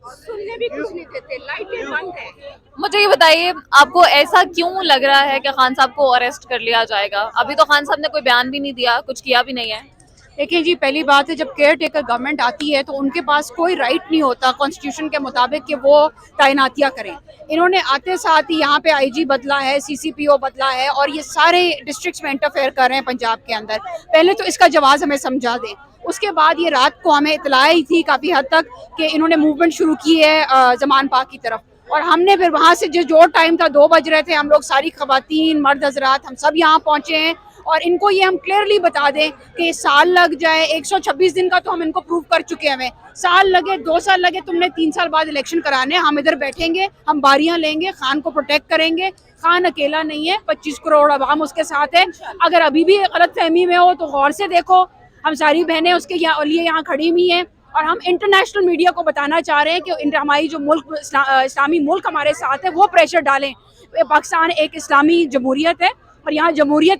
सुनने भी कुछ नहीं देते, लाइटें बंद है। मुझे ये बताइए, आपको ऐसा क्यों लग रहा है कि खान साहब को अरेस्ट कर लिया जाएगा? अभी तो खान साहब ने कोई बयान भी नहीं दिया, कुछ किया भी नहीं है। देखिए जी, पहली बात है, जब केयर टेकर गवर्नमेंट आती है तो उनके पास कोई राइट नहीं होता कॉन्स्टिट्यूशन के मुताबिक कि वो तैनातियां करें। इन्होंने आते साथ ही यहाँ पे आईजी बदला है, सीसीपीओ बदला है, और ये सारे डिस्ट्रिक्ट्स में इंटरफेयर कर रहे हैं पंजाब के अंदर। पहले तो इसका जवाब हमें समझा दें। उसके बाद ये रात को हमें इतला ही थी काफ़ी हद तक कि इन्होंने मूवमेंट शुरू की है जमान पाक की तरफ, और हमने फिर वहाँ से जो टाइम था 2 बज रहे थे, हम लोग सारी खवातीन मर्द हजरात हम सब यहाँ पहुँचे हैं, और इनको ये हम क्लियरली बता दें कि साल लग जाए, 126 दिन का तो हम इनको प्रूव कर चुके हैं, हमें साल लगे 2 साल लगे, तुमने 3 साल बाद इलेक्शन कराने, हम इधर बैठेंगे, हम बारियां लेंगे, खान को प्रोटेक्ट करेंगे। खान अकेला नहीं है, 25 करोड़ अवाम उसके साथ है। अगर अभी भी गलत फहमी में हो तो गौर से देखो, हम सारी बहनें उसके लिए यहाँ खड़ी हुई हैं, और हम इंटरनेशनल मीडिया को बताना चाह रहे हैं कि हमारी जो मुल्क इस्लामी मुल्क हमारे साथ है वो प्रेशर डालें। पाकिस्तान एक इस्लामी जमहूरियत है, और यहाँ जमहूरियत